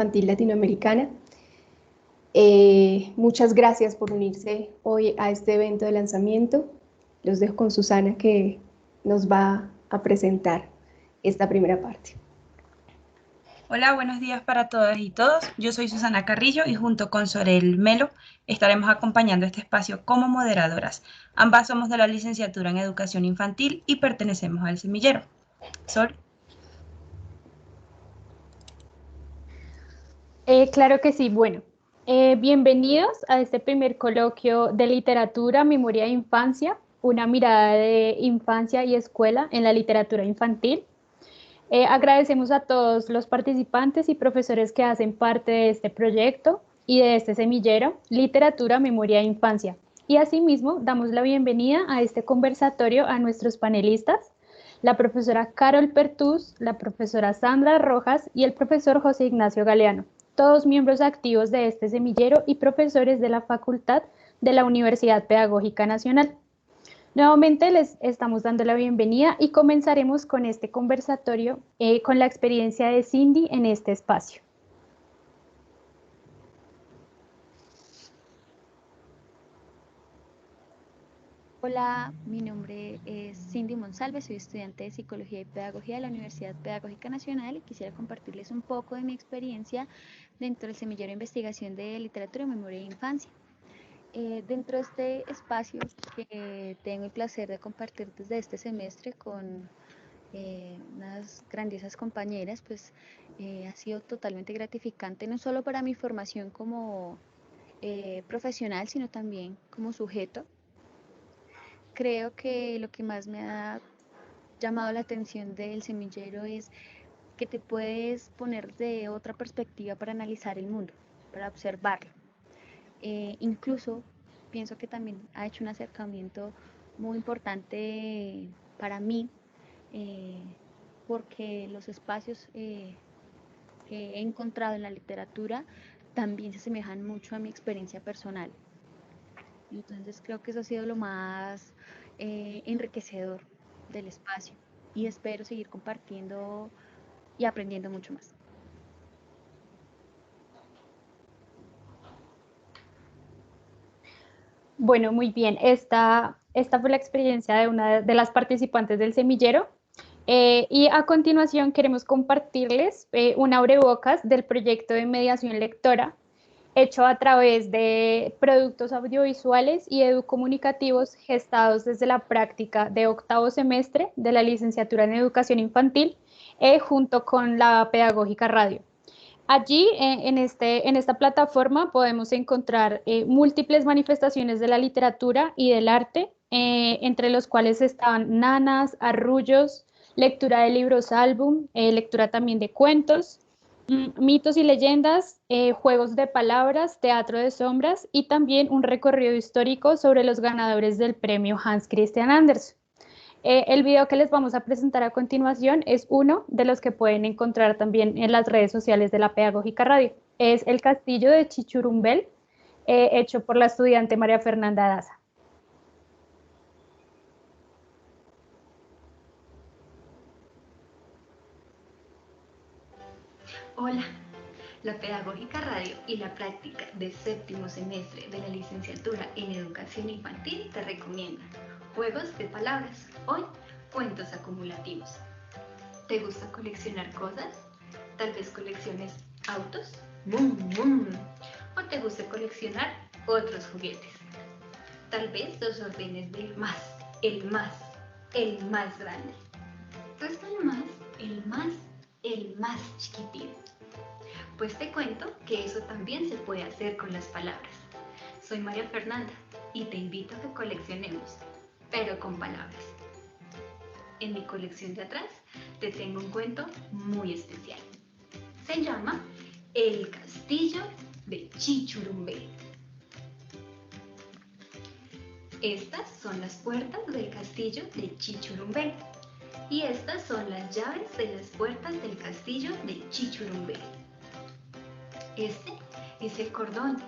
Infantil Latinoamericana. Muchas gracias por unirse hoy a este evento de lanzamiento. Los dejo con Susana, que nos va a presentar esta primera parte. Hola, buenos días para todas y todos. Yo soy Susana Carrillo y junto con Sorel Melo estaremos acompañando este espacio como moderadoras. Ambas somos de la licenciatura en Educación Infantil y pertenecemos al semillero. Sol. Claro que sí. Bueno, bienvenidos a este primer coloquio de literatura, memoria e infancia, una mirada de infancia y escuela en la literatura infantil. Agradecemos a todos los participantes y profesores que hacen parte de este proyecto y de este semillero, Literatura, Memoria e Infancia. Y asimismo, damos la bienvenida a este conversatorio a nuestros panelistas, la profesora Carol Pertús, la profesora Sandra Rojas y el profesor José Ignacio Galeano, todos miembros activos de este semillero y profesores de la Facultad de la Universidad Pedagógica Nacional. Nuevamente les estamos dando la bienvenida y comenzaremos con este conversatorio con la experiencia de Cindy en este espacio. Hola, mi nombre es Cindy Monsalve, soy estudiante de Psicología y Pedagogía de la Universidad Pedagógica Nacional y quisiera compartirles un poco de mi experiencia dentro del semillero de investigación de literatura, memoria e infancia. Dentro de este espacio que tengo el placer de compartir desde este semestre con unas grandiosas compañeras, pues ha sido totalmente gratificante, no solo para mi formación como profesional, sino también como sujeto. Creo que lo que más me ha llamado la atención del semillero es que te puedes poner de otra perspectiva para analizar el mundo, para observarlo. Incluso pienso que también ha hecho un acercamiento muy importante para mí, porque los espacios que he encontrado en la literatura también se asemejan mucho a mi experiencia personal. Entonces creo que eso ha sido lo más enriquecedor del espacio y espero seguir compartiendo y aprendiendo mucho más. Bueno, muy bien. Esta fue la experiencia de una de las participantes del semillero. Y a continuación queremos compartirles un abrebocas del proyecto de mediación lectora hecho a través de productos audiovisuales y educomunicativos gestados desde la práctica de octavo semestre de la licenciatura en Educación Infantil junto con la Pedagógica Radio. Allí, en esta plataforma, podemos encontrar múltiples manifestaciones de la literatura y del arte, entre los cuales están nanas, arrullos, lectura de libros álbum, lectura también de cuentos, mitos y leyendas, juegos de palabras, teatro de sombras y también un recorrido histórico sobre los ganadores del premio Hans Christian Andersen. El video que les vamos a presentar a continuación es uno de los que pueden encontrar también en las redes sociales de la Pedagógica Radio. Es El Castillo de Chichurumbel, hecho por la estudiante María Fernanda Daza. Hola, la Pedagógica Radio y la práctica de séptimo semestre de la licenciatura en Educación Infantil te recomiendan juegos de palabras, hoy cuentos acumulativos. ¿Te gusta coleccionar cosas? Tal vez colecciones autos, o te gusta coleccionar otros juguetes. Tal vez los ordenes del más, el más grande. Pues el más chiquitito. Pues te cuento que eso también se puede hacer con las palabras. Soy María Fernanda y te invito a que coleccionemos, pero con palabras. En mi colección de atrás te tengo un cuento muy especial. Se llama El Castillo de Chichurumbel. Estas son las puertas del castillo de Chichurumbel y estas son las llaves de las puertas del castillo de Chichurumbel. Este es el cordón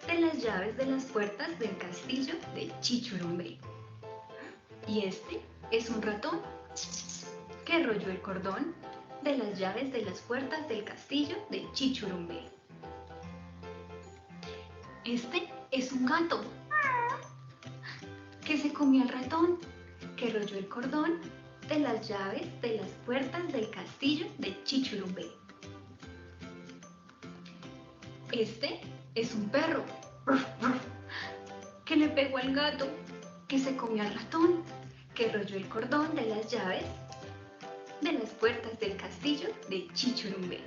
de las llaves de las puertas del castillo de Chichurumbel. Y este es un ratón que rolló el cordón de las llaves de las puertas del castillo de Chichurumbé. Este es un gato que se comió al ratón, que rolló el cordón de las llaves de las puertas del castillo de Chichurumbé. Este es un perro que le pegó al gato, que se comió al ratón, que rolló el cordón de las llaves de las puertas del castillo de Chichurumbé.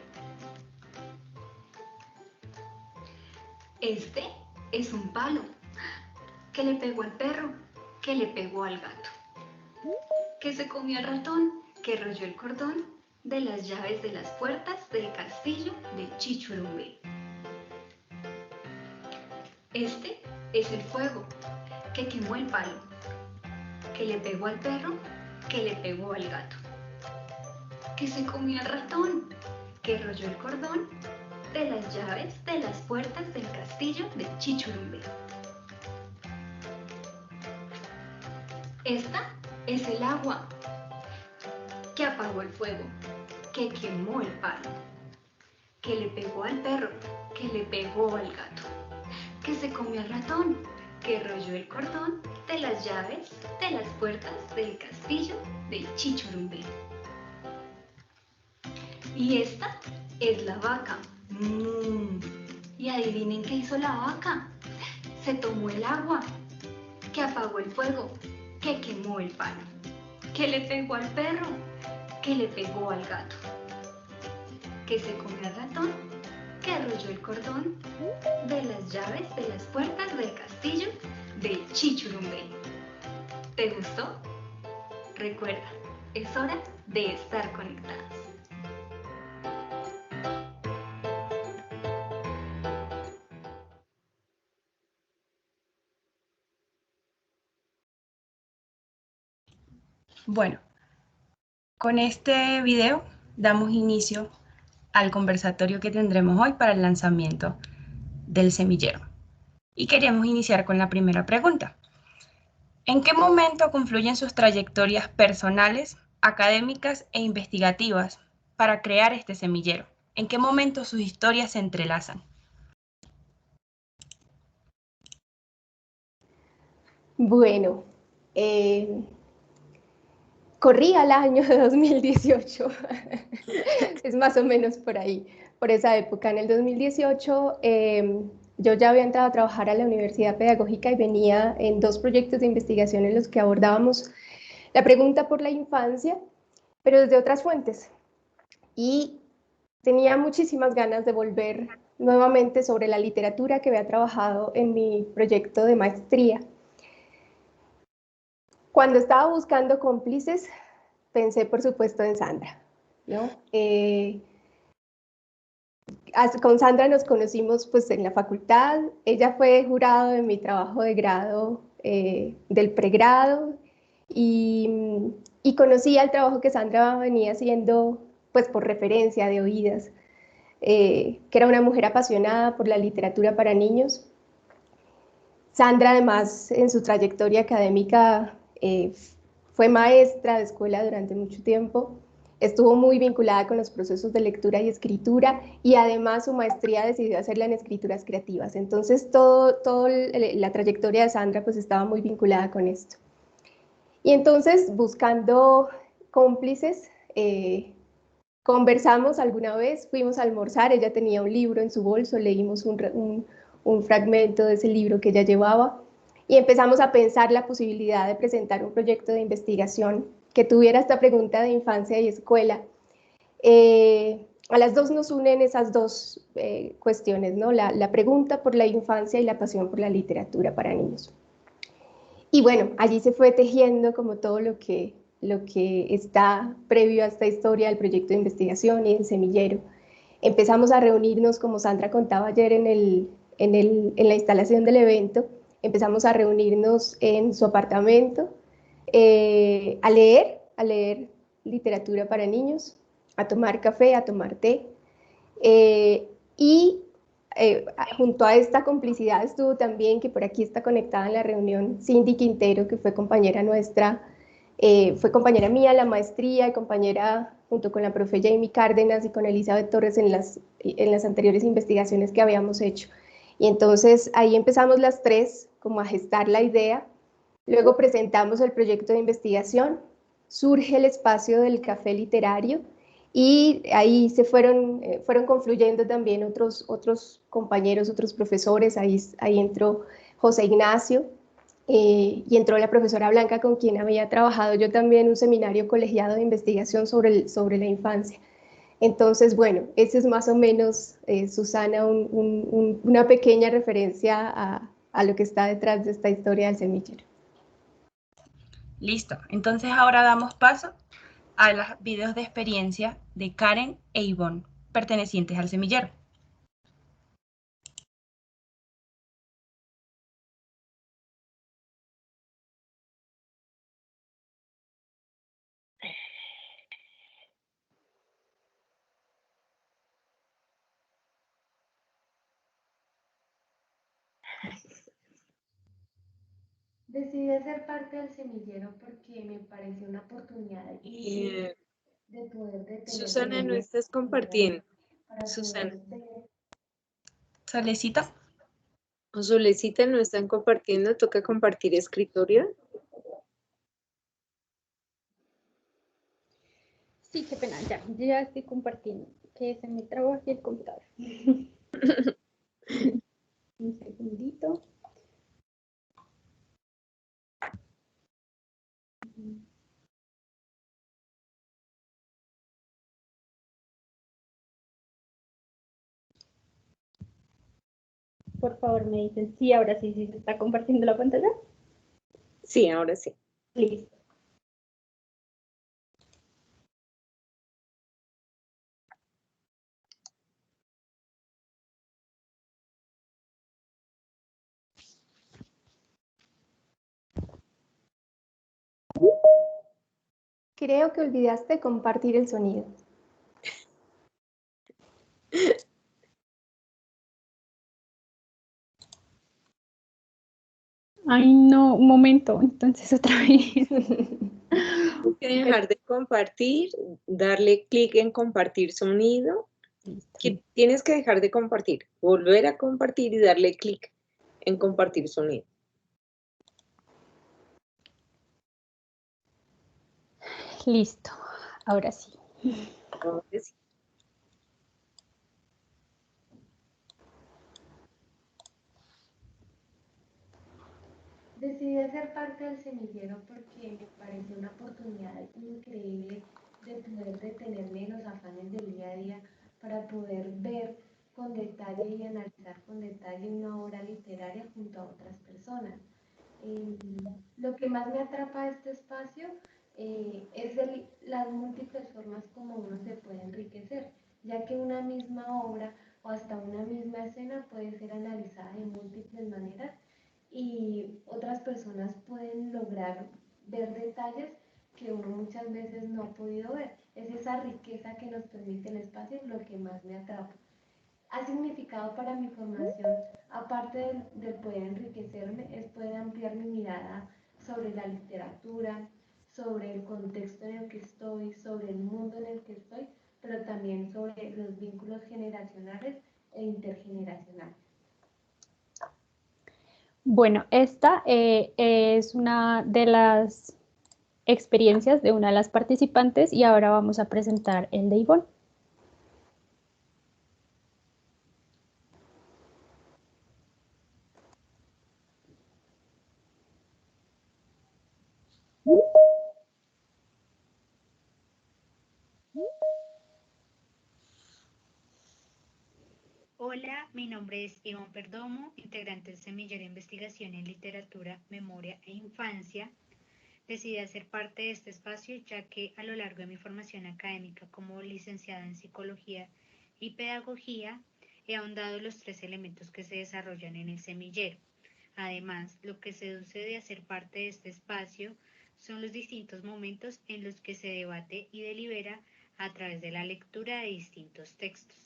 Este es un palo que le pegó al perro, que le pegó al gato, que se comió al ratón, que rolló el cordón de las llaves de las puertas del castillo de Chichurumbé. Este es el fuego que quemó el palo, que le pegó al perro, que le pegó al gato, que se comió al ratón, que rolló el cordón de las llaves de las puertas del castillo de Chichurumbé. Esta es el agua que apagó el fuego, que quemó el palo, que le pegó al perro, que le pegó al gato, que se comió al ratón, que rolló el cordón de las llaves de las puertas del castillo de Chichurumbé. Y esta es la vaca. Y adivinen qué hizo la vaca. Se tomó el agua, que apagó el fuego, que quemó el palo, que le pegó al perro, que le pegó al gato, que se comió al ratón, que rolló el cordón de las llaves de las puertas del castillo de Chichurumbé. ¿Te gustó? Recuerda, es hora de estar conectados. Bueno, con este video damos inicio al conversatorio que tendremos hoy para el lanzamiento del semillero. Y queremos iniciar con la primera pregunta. ¿En qué momento confluyen sus trayectorias personales, académicas e investigativas para crear este semillero? ¿En qué momento sus historias se entrelazan? Bueno, corría el año de 2018, es más o menos por ahí, por esa época. En el 2018 yo ya había entrado a trabajar a la Universidad Pedagógica y venía en 2 proyectos de investigación en los que abordábamos la pregunta por la infancia, pero desde otras fuentes. Y tenía muchísimas ganas de volver nuevamente sobre la literatura que había trabajado en mi proyecto de maestría. Cuando estaba buscando cómplices, pensé por supuesto en Sandra, ¿no? Con Sandra nos conocimos pues en la facultad, ella fue jurado de mi trabajo de grado del pregrado y conocía el trabajo que Sandra venía haciendo pues por referencia de oídas, que era una mujer apasionada por la literatura para niños. Sandra además en su trayectoria académica fue maestra de escuela durante mucho tiempo, estuvo muy vinculada con los procesos de lectura y escritura y además su maestría decidió hacerla en escrituras creativas. Entonces toda la trayectoria de Sandra pues estaba muy vinculada con esto. Y entonces buscando cómplices, conversamos alguna vez, fuimos a almorzar, ella tenía un libro en su bolso, leímos un fragmento de ese libro que ella llevaba y empezamos a pensar la posibilidad de presentar un proyecto de investigación que tuviera esta pregunta de infancia y escuela. A las dos nos unen esas 2 cuestiones, ¿no? La pregunta por la infancia y la pasión por la literatura para niños. Y bueno, allí se fue tejiendo como todo lo que está previo a esta historia del proyecto de investigación y el semillero. Empezamos a reunirnos, como Sandra contaba ayer en la instalación del evento, empezamos a reunirnos en su apartamento, a leer literatura para niños, a tomar café, a tomar té, y junto a esta complicidad estuvo también, que por aquí está conectada en la reunión, Cindy Quintero, que fue compañera nuestra, fue compañera mía en la maestría y compañera junto con la profe Jamie Cárdenas y con Elizabeth Torres en las anteriores investigaciones que habíamos hecho. Y entonces ahí empezamos las tres como a gestar la idea. Luego presentamos el proyecto de investigación, surge el espacio del café literario y ahí se fueron confluyendo también otros compañeros, otros profesores. Ahí entró José Ignacio y entró la profesora Blanca, con quien había trabajado yo también un seminario colegiado de investigación sobre la infancia. Entonces, bueno, ese es más o menos, Susana, una pequeña referencia a lo que está detrás de esta historia del semillero. Listo, entonces ahora damos paso a los videos de experiencia de Karen e Ivonne, pertenecientes al semillero. Decidí hacer parte del semillero porque me pareció una oportunidad de poder detener. Susana, no estás compartiendo. Susana. Solecita. O Solecita, no están compartiendo, toca compartir escritorio. Sí, qué pena, ya estoy compartiendo, que se me trabó aquí el computador. Un segundito. Por favor, me dicen sí, ahora sí se está compartiendo la pantalla. Sí, ahora sí. Listo. Creo que olvidaste compartir el sonido. Ay, no, un momento, entonces otra vez. Hay que dejar de compartir, darle clic en compartir sonido. Tienes que dejar de compartir, volver a compartir y darle clic en compartir sonido. Listo, ahora sí. Ahora sí. Decidí hacer parte del semillero porque me pareció una oportunidad increíble de poder detenerme en los afanes del día a día para poder ver con detalle y analizar con detalle una obra literaria junto a otras personas. Lo que más me atrapa de este espacio es las múltiples formas como uno se puede enriquecer, ya que una misma obra o hasta una misma escena puede ser analizada de múltiples maneras y otras personas pueden lograr ver detalles que uno muchas veces no ha podido ver. Es esa riqueza que nos permite el espacio lo que más me atrapa. Ha significado para mi formación, aparte de poder enriquecerme, es poder ampliar mi mirada sobre la literatura, sobre el contexto en el que estoy, sobre el mundo en el que estoy, pero también sobre los vínculos generacionales e intergeneracionales. Bueno, esta es una de las experiencias de una de las participantes y ahora vamos a presentar el de Ivonne. Hola, mi nombre es Ivonne Perdomo, integrante del Semillero de Investigación en Literatura, Memoria e Infancia. Decidí hacer parte de este espacio ya que a lo largo de mi formación académica como licenciada en Psicología y Pedagogía he ahondado los tres elementos que se desarrollan en el semillero. Además, lo que seduce de hacer parte de este espacio son los distintos momentos en los que se debate y delibera a través de la lectura de distintos textos.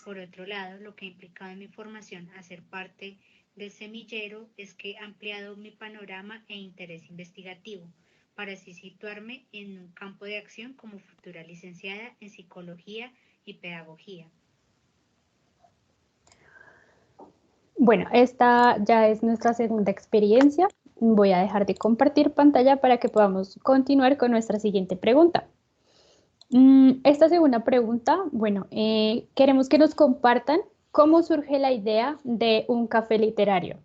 Por otro lado, lo que ha implicado en mi formación hacer parte del semillero es que ha ampliado mi panorama e interés investigativo, para así situarme en un campo de acción como futura licenciada en Psicología y Pedagogía. Bueno, esta ya es nuestra segunda experiencia. Voy a dejar de compartir pantalla para que podamos continuar con nuestra siguiente pregunta. Esta segunda pregunta, bueno, queremos que nos compartan cómo surge la idea de un café literario.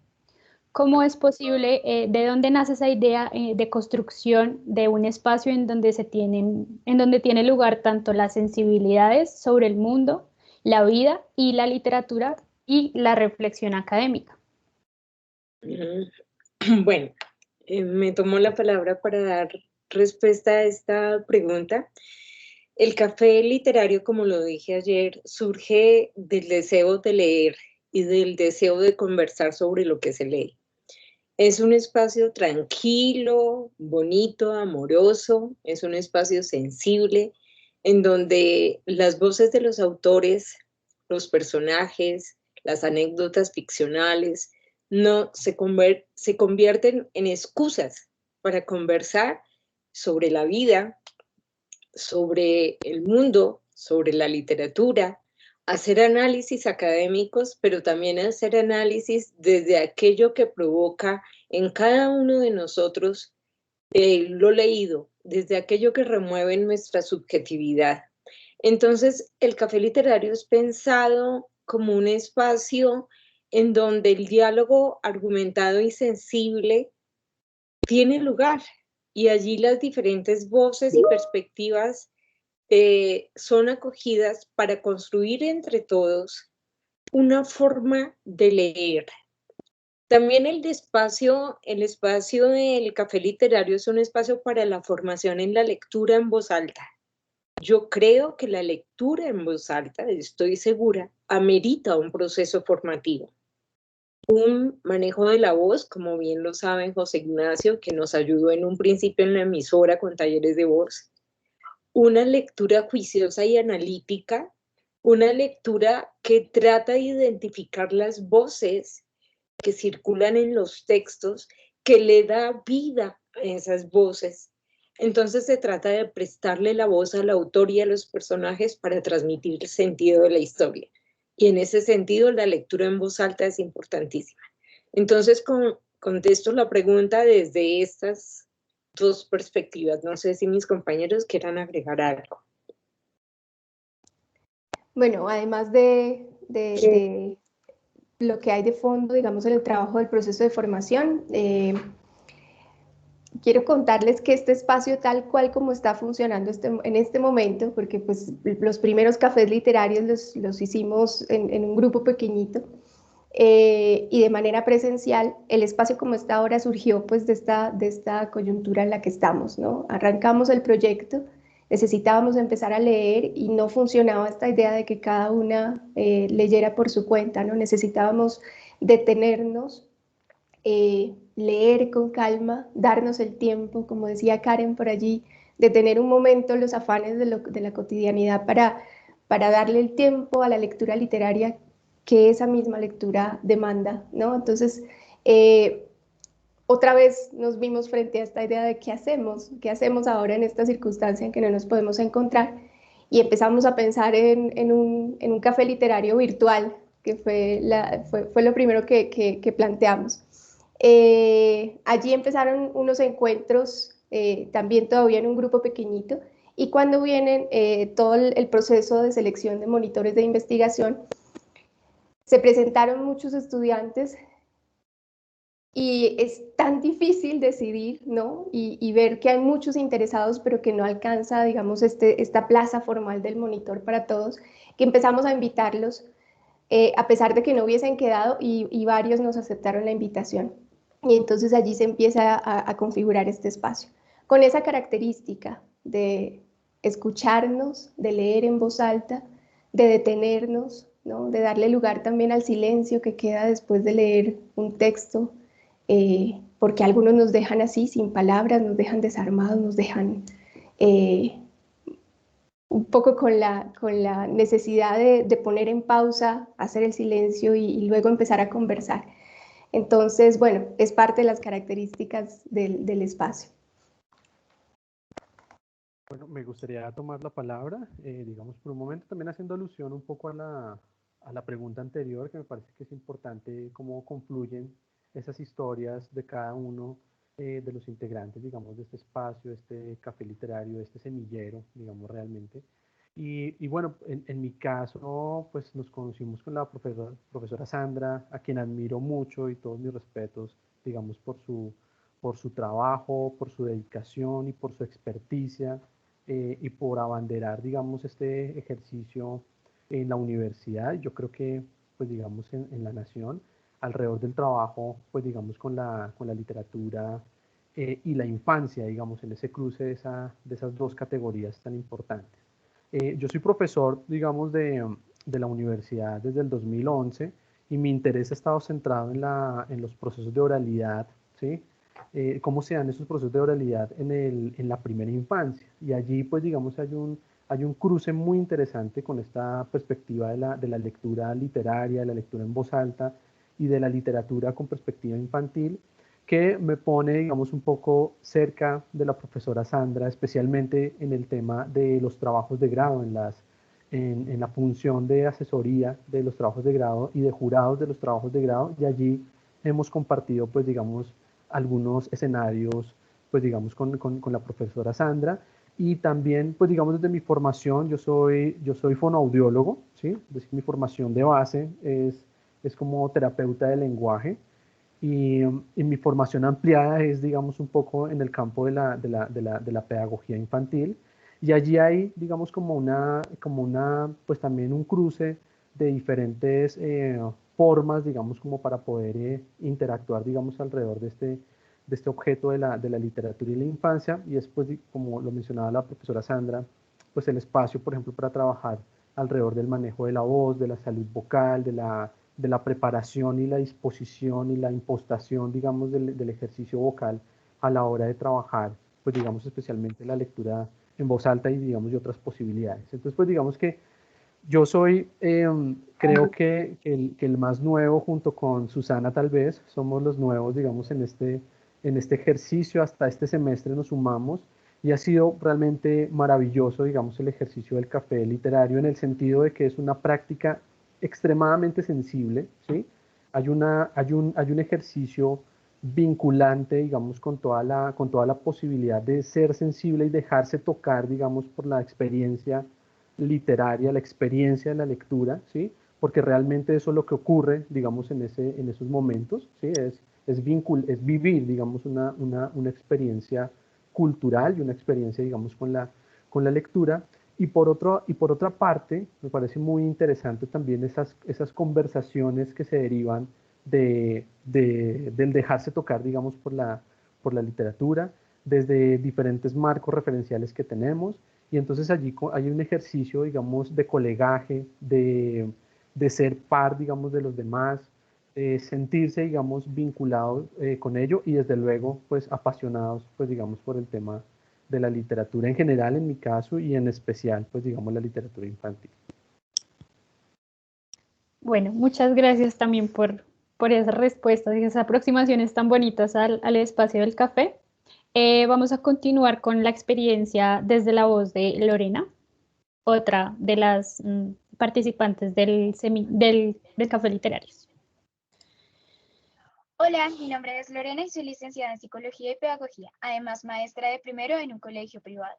¿Cómo es posible, de dónde nace esa idea de construcción de un espacio en donde tiene lugar tanto las sensibilidades sobre el mundo, la vida y la literatura y la reflexión académica? Bueno, me tomo la palabra para dar respuesta a esta pregunta. El café literario, como lo dije ayer, surge del deseo de leer y del deseo de conversar sobre lo que se lee. Es un espacio tranquilo, bonito, amoroso, es un espacio sensible, en donde las voces de los autores, los personajes, las anécdotas ficcionales, no se convierten en excusas para conversar sobre la vida, sobre el mundo, sobre la literatura, hacer análisis académicos, pero también hacer análisis desde aquello que provoca en cada uno de nosotros lo leído, desde aquello que remueve nuestra subjetividad. Entonces, el café literario es pensado como un espacio en donde el diálogo argumentado y sensible tiene lugar, y allí las diferentes voces y perspectivas son acogidas para construir entre todos una forma de leer. También el espacio del café literario es un espacio para la formación en la lectura en voz alta. Yo creo que la lectura en voz alta, estoy segura, amerita un proceso formativo. Un manejo de la voz, como bien lo saben José Ignacio, que nos ayudó en un principio en la emisora con talleres de voz. Una lectura juiciosa y analítica, una lectura que trata de identificar las voces que circulan en los textos, que le da vida a esas voces. Entonces se trata de prestarle la voz al autor y a los personajes para transmitir el sentido de la historia. Y en ese sentido la lectura en voz alta es importantísima. Entonces contesto la pregunta desde estas dos perspectivas. No sé si mis compañeros quieran agregar algo. Bueno, además de lo que hay de fondo, digamos, en el trabajo del proceso de formación, quiero contarles que este espacio tal cual como está funcionando en este momento, porque pues los primeros cafés literarios los hicimos en un grupo pequeñito, y de manera presencial, el espacio como está ahora surgió pues de esta coyuntura en la que estamos, ¿no? Arrancamos el proyecto, necesitábamos empezar a leer y no funcionaba esta idea de que cada una leyera por su cuenta, ¿no? Necesitábamos detenernos, leer con calma, darnos el tiempo, como decía Karen por allí, de tener un momento los afanes de la cotidianidad para darle el tiempo a la lectura literaria que esa misma lectura demanda, ¿no? Entonces, otra vez nos vimos frente a esta idea de qué hacemos ahora en esta circunstancia en que no nos podemos encontrar, y empezamos a pensar en un café literario virtual, que fue lo primero que planteamos. Allí empezaron unos encuentros, también todavía en un grupo pequeñito, y cuando vienen todo el proceso de selección de monitores de investigación, se presentaron muchos estudiantes y es tan difícil decidir, ¿no? Y ver que hay muchos interesados, pero que no alcanza, digamos, esta plaza formal del monitor para todos, que empezamos a invitarlos, a pesar de que no hubiesen quedado, y varios nos aceptaron la invitación. Y entonces allí se empieza a configurar este espacio, con esa característica de escucharnos, de leer en voz alta, de detenernos, ¿no? De darle lugar también al silencio que queda después de leer un texto, porque algunos nos dejan así, sin palabras, nos dejan desarmados, nos dejan un poco con la necesidad de poner en pausa, hacer el silencio y luego empezar a conversar. Entonces, bueno, es parte de las características del espacio. Bueno, me gustaría tomar la palabra, digamos, por un momento, también haciendo alusión un poco a la pregunta anterior, que me parece que es importante cómo confluyen esas historias de cada uno de los integrantes, digamos, de este espacio, este café literario, este semillero, digamos, realmente. Y bueno, en mi caso, pues nos conocimos con la profesora Sandra, a quien admiro mucho y todos mis respetos, digamos, por su trabajo, por su dedicación y por su experticia y por abanderar, digamos, este ejercicio en la universidad. Yo creo que, pues, digamos, en la nación, alrededor del trabajo, pues, digamos, con la literatura y la infancia, digamos, en ese cruce de esas dos categorías tan importantes. Yo soy profesor, digamos, de la universidad desde el 2011 y mi interés ha estado centrado en los procesos de oralidad, ¿sí? Cómo se dan esos procesos de oralidad en la primera infancia. Y allí, pues, digamos, hay un cruce muy interesante con esta perspectiva de la lectura literaria, de la lectura en voz alta y de la literatura con perspectiva infantil, que me pone, digamos, un poco cerca de la profesora Sandra, especialmente en el tema de los trabajos de grado, en la función de asesoría de los trabajos de grado y de jurados de los trabajos de grado, y allí hemos compartido, pues, digamos, algunos escenarios, pues, digamos, con la profesora Sandra, y también, pues, digamos, desde mi formación, yo soy fonoaudiólogo, ¿sí? Es decir, mi formación de base es como terapeuta de lenguaje, y mi formación ampliada es, digamos, un poco en el campo de la pedagogía infantil. Y allí hay, digamos, pues también un cruce de diferentes formas, digamos, como para poder interactuar, digamos, alrededor de este objeto de la literatura y la infancia. Y después, como lo mencionaba la profesora Sandra, pues el espacio, por ejemplo, para trabajar alrededor del manejo de la voz, de la salud vocal, de la preparación y la disposición y la impostación, digamos, del ejercicio vocal a la hora de trabajar, pues digamos, especialmente la lectura en voz alta y, digamos, y otras posibilidades. Entonces, pues digamos que yo soy, creo que el más nuevo, junto con Susana tal vez, somos los nuevos, digamos, en este ejercicio. Hasta este semestre nos sumamos y ha sido realmente maravilloso, digamos, el ejercicio del café literario, en el sentido de que es una práctica extremadamente sensible, ¿sí? Hay un ejercicio vinculante, digamos, con toda la posibilidad de ser sensible y dejarse tocar, digamos, por la experiencia literaria, la experiencia de la lectura, ¿sí? Porque realmente eso es lo que ocurre, digamos, en esos momentos, ¿sí? Es vivir, digamos, una experiencia cultural y una experiencia, digamos, con la lectura. Y por otra parte, me parece muy interesante también esas conversaciones que se derivan del dejarse tocar, digamos, por la literatura, desde diferentes marcos referenciales que tenemos. Y entonces allí hay un ejercicio, digamos, de colegaje, de ser par, digamos, de los demás, sentirse, digamos, vinculados con ello y desde luego, pues, apasionados, pues, digamos, por el tema de la literatura en general, en mi caso, y en especial, pues, digamos, la literatura infantil. Bueno, muchas gracias también por esas respuestas y esas aproximaciones tan bonitas al espacio del café. Vamos a continuar con la experiencia desde la voz de Lorena, otra de las participantes del Café Literario. Hola, mi nombre es Lorena y soy licenciada en Psicología y Pedagogía, además maestra de primero en un colegio privado.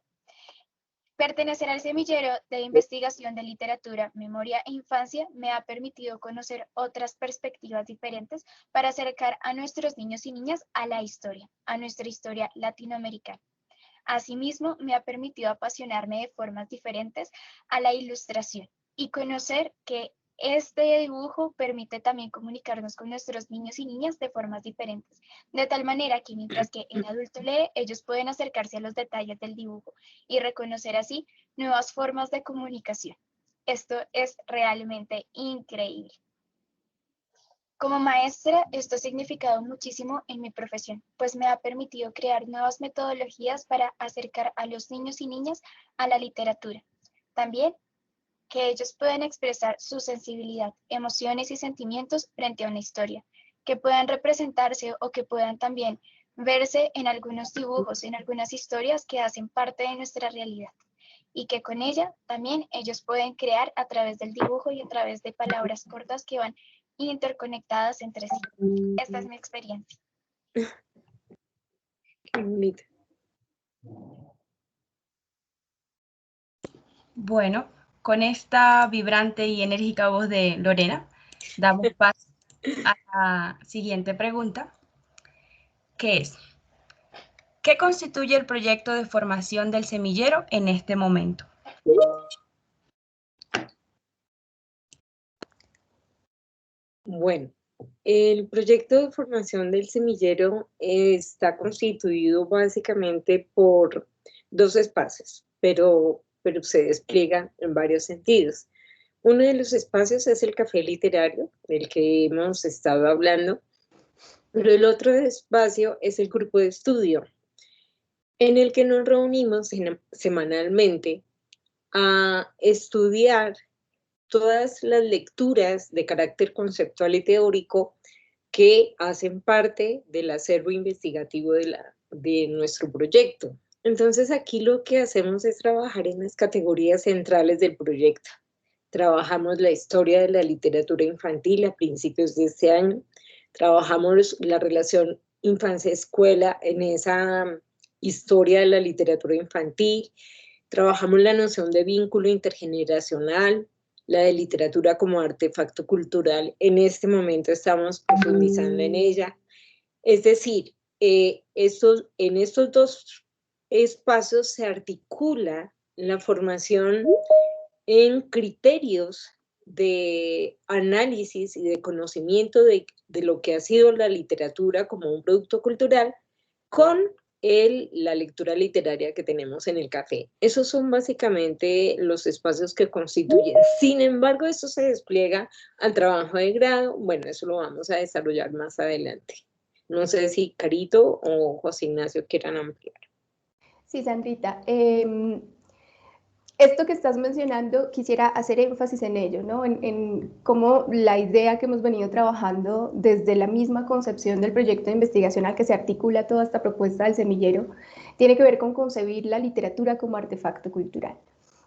Pertenecer al semillero de investigación de literatura, memoria e infancia me ha permitido conocer otras perspectivas diferentes para acercar a nuestros niños y niñas a la historia, a nuestra historia latinoamericana. Asimismo, me ha permitido apasionarme de formas diferentes a la ilustración y conocer que este dibujo permite también comunicarnos con nuestros niños y niñas de formas diferentes, de tal manera que mientras que el adulto lee, ellos pueden acercarse a los detalles del dibujo y reconocer así nuevas formas de comunicación. Esto es realmente increíble. Como maestra, esto ha significado muchísimo en mi profesión, pues me ha permitido crear nuevas metodologías para acercar a los niños y niñas a la literatura. También que ellos puedan expresar su sensibilidad, emociones y sentimientos frente a una historia, que puedan representarse o que puedan también verse en algunos dibujos, en algunas historias que hacen parte de nuestra realidad y que con ella también ellos pueden crear a través del dibujo y a través de palabras cortas que van interconectadas entre sí. Esta es mi experiencia. Qué bonito. Bueno, con esta vibrante y enérgica voz de Lorena, damos paso a la siguiente pregunta, que es, ¿qué constituye el proyecto de formación del semillero en este momento? Bueno, el proyecto de formación del semillero está constituido básicamente por dos espacios, pero se despliega en varios sentidos. Uno de los espacios es el café literario, del que hemos estado hablando, pero el otro espacio es el grupo de estudio, en el que nos reunimos semanalmente a estudiar todas las lecturas de carácter conceptual y teórico que hacen parte del acervo investigativo de nuestro proyecto. Entonces aquí lo que hacemos es trabajar en las categorías centrales del proyecto. Trabajamos la historia de la literatura infantil a principios de este año, trabajamos la relación infancia-escuela en esa historia de la literatura infantil, trabajamos la noción de vínculo intergeneracional, la de literatura como artefacto cultural. En este momento estamos profundizando en ella. Es decir, en estos dos espacios se articula la formación en criterios de análisis y de conocimiento de lo que ha sido la literatura como un producto cultural con la lectura literaria que tenemos en el café. Esos son básicamente los espacios que constituyen. Sin embargo, esto se despliega al trabajo de grado. Bueno, eso lo vamos a desarrollar más adelante. No sé si Carito o José Ignacio quieran ampliar. Sí, Sandrita. Esto que estás mencionando, quisiera hacer énfasis en ello, ¿no? En cómo la idea que hemos venido trabajando desde la misma concepción del proyecto de investigación al que se articula toda esta propuesta del semillero, tiene que ver con concebir la literatura como artefacto cultural.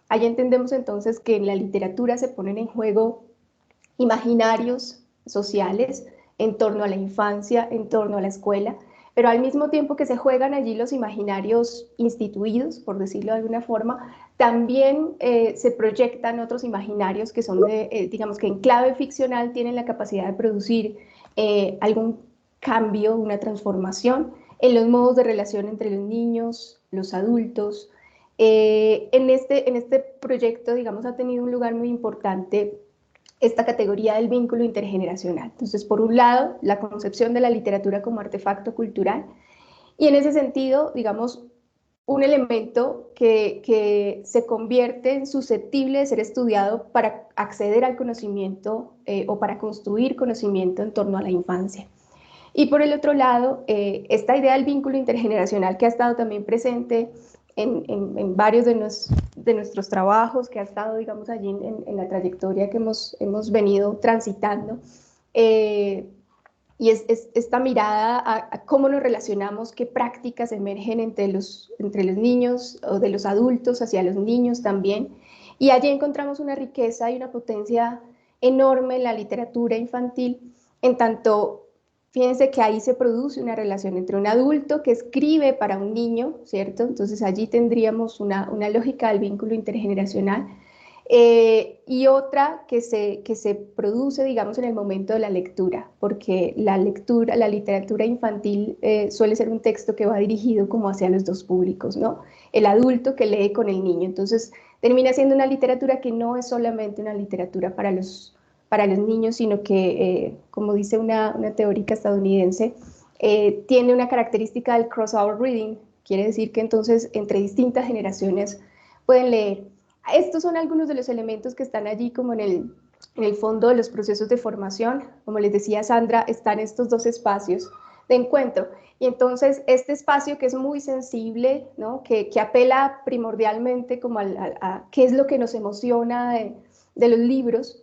Ahí entendemos entonces que en la literatura se ponen en juego imaginarios sociales en torno a la infancia, en torno a la escuela, pero al mismo tiempo que se juegan allí los imaginarios instituidos, por decirlo de alguna forma, también se proyectan otros imaginarios que son, digamos que en clave ficcional tienen la capacidad de producir algún cambio, una transformación en los modos de relación entre los niños, los adultos. En este proyecto, digamos, ha tenido un lugar muy importante esta categoría del vínculo intergeneracional. Entonces, por un lado, la concepción de la literatura como artefacto cultural, y en ese sentido, digamos, un elemento que se convierte susceptible de ser estudiado para acceder al conocimiento o para construir conocimiento en torno a la infancia. Y por el otro lado, esta idea del vínculo intergeneracional que ha estado también presente en varios de nuestros trabajos, que ha estado, digamos, allí en la trayectoria que hemos venido transitando, y es esta mirada a cómo nos relacionamos, qué prácticas emergen entre los niños o de los adultos hacia los niños también. Y allí encontramos una riqueza y una potencia enorme en la literatura infantil, en tanto, fíjense que ahí se produce una relación entre un adulto que escribe para un niño, ¿cierto? Entonces allí tendríamos una lógica del vínculo intergeneracional, y otra que se produce, digamos, en el momento de la lectura, porque la literatura infantil suele ser un texto que va dirigido como hacia los dos públicos, ¿no? El adulto que lee con el niño. Entonces termina siendo una literatura que no es solamente una literatura para los niños, sino que, como dice una teórica estadounidense, tiene una característica del crossover reading, quiere decir que entonces entre distintas generaciones pueden leer. Estos son algunos de los elementos que están allí como en el fondo de los procesos de formación. Como les decía Sandra, están estos dos espacios de encuentro. Y entonces este espacio que es muy sensible, ¿no? que apela primordialmente como a qué es lo que nos emociona de los libros,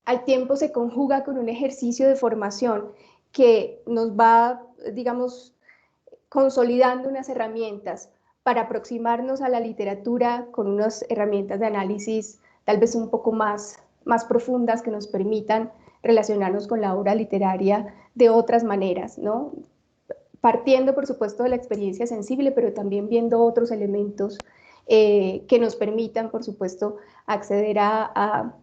al tiempo se conjuga con un ejercicio de formación que nos va, digamos, consolidando unas herramientas para aproximarnos a la literatura con unas herramientas de análisis tal vez un poco más profundas que nos permitan relacionarnos con la obra literaria de otras maneras, ¿no? Partiendo, por supuesto, de la experiencia sensible, pero también viendo otros elementos que nos permitan, por supuesto, acceder a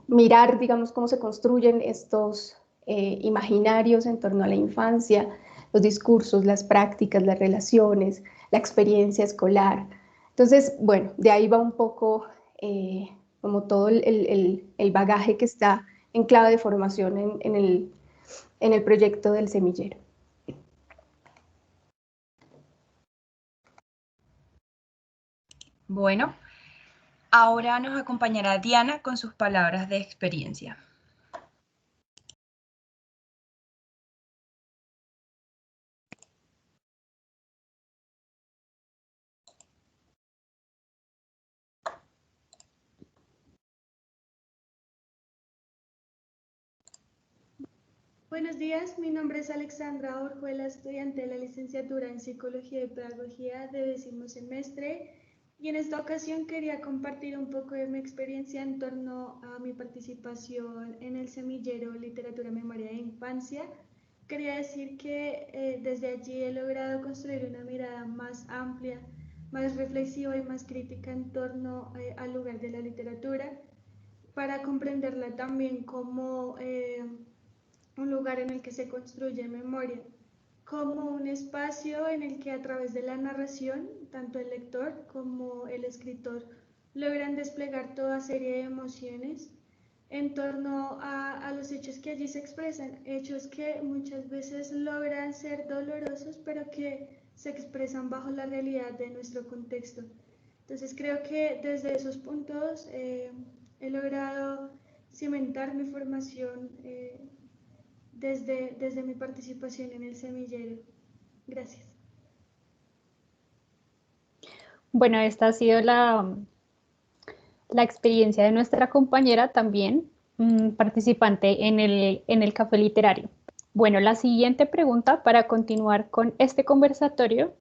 mirar, digamos, cómo se construyen estos imaginarios en torno a la infancia, los discursos, las prácticas, las relaciones, la experiencia escolar. Entonces, bueno, de ahí va un poco como todo el bagaje que está en clave de formación en el proyecto del semillero. Bueno, ahora nos acompañará Diana con sus palabras de experiencia. Buenos días, mi nombre es Alexandra Orjuela, estudiante de la licenciatura en Psicología y Pedagogía de 10º semestre, y en esta ocasión quería compartir un poco de mi experiencia en torno a mi participación en el semillero Literatura, Memoria e Infancia. Quería decir que desde allí he logrado construir una mirada más amplia, más reflexiva y más crítica en torno al lugar de la literatura, para comprenderla también como un lugar en el que se construye memoria, como un espacio en el que a través de la narración, tanto el lector como el escritor logran desplegar toda serie de emociones en torno a los hechos que allí se expresan, hechos que muchas veces logran ser dolorosos, pero que se expresan bajo la realidad de nuestro contexto. Entonces creo que desde esos puntos he logrado cimentar mi formación desde mi participación en el semillero. Gracias. Bueno, esta ha sido la experiencia de nuestra compañera también, participante en el café literario. Bueno, la siguiente pregunta para continuar con este conversatorio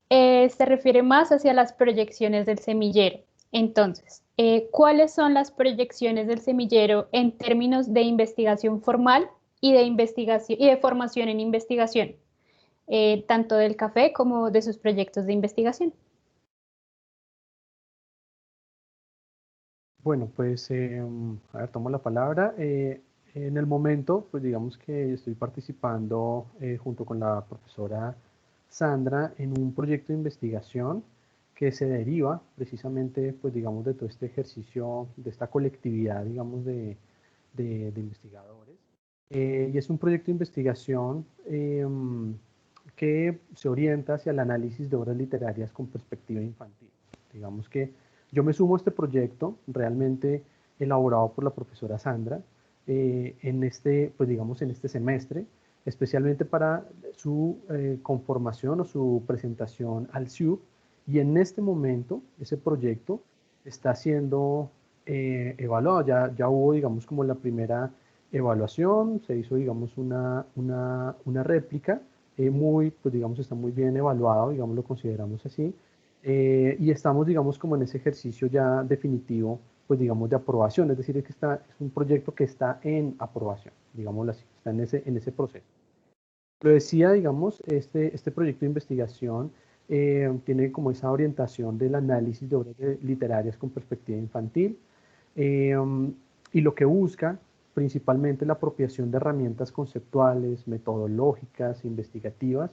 se refiere más hacia las proyecciones del semillero. Entonces, ¿cuáles son las proyecciones del semillero en términos de investigación formal y de investigación y de formación en investigación, tanto del café como de sus proyectos de investigación? Bueno, pues, a ver, tomo la palabra. En el momento, pues digamos que estoy participando junto con la profesora Sandra en un proyecto de investigación que se deriva precisamente, pues digamos, de todo este ejercicio, de esta colectividad, digamos, de investigadores. Y es un proyecto de investigación que se orienta hacia el análisis de obras literarias con perspectiva infantil. Digamos que yo me sumo a este proyecto, realmente elaborado por la profesora Sandra, en este, pues digamos, en este semestre, especialmente para su conformación o su presentación al CIUP, y en este momento ese proyecto está siendo evaluado. Ya hubo, digamos, como la primera evaluación, se hizo, digamos, una réplica, pues digamos, está muy bien evaluado, digamos, lo consideramos así, y estamos, digamos, como en ese ejercicio ya definitivo, pues digamos, de aprobación, es decir, es un proyecto que está en aprobación, digámoslo así, está en ese proceso. Lo decía, digamos, este proyecto de investigación tiene como esa orientación del análisis de obras literarias con perspectiva infantil, y lo que busca principalmente la apropiación de herramientas conceptuales, metodológicas, investigativas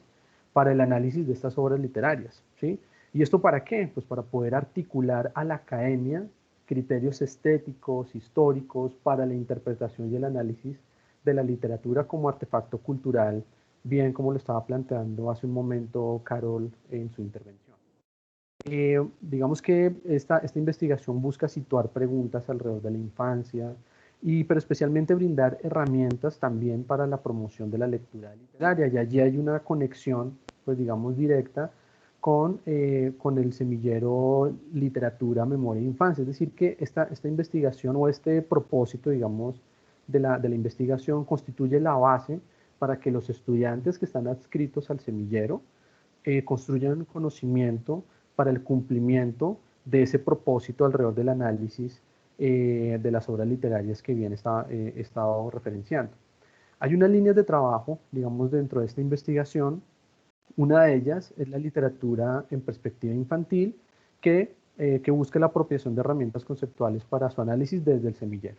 para el análisis de estas obras literarias, ¿sí? ¿Y esto para qué? Pues para poder articular a la academia criterios estéticos, históricos, para la interpretación y el análisis de la literatura como artefacto cultural, bien como lo estaba planteando hace un momento Carol en su intervención. Digamos que esta investigación busca situar preguntas alrededor de la infancia, pero especialmente brindar herramientas también para la promoción de la lectura literaria, y allí hay una conexión, pues digamos, directa con el semillero Literatura, Memoria e Infancia. Es decir, que esta investigación o este propósito, digamos, de la investigación constituye la base para que los estudiantes que están adscritos al semillero construyan conocimiento para el cumplimiento de ese propósito alrededor del análisis de las obras literarias que bien he estado referenciando. Hay unas líneas de trabajo, digamos, dentro de esta investigación. Una de ellas es la literatura en perspectiva infantil, que busca la apropiación de herramientas conceptuales para su análisis desde el semillero.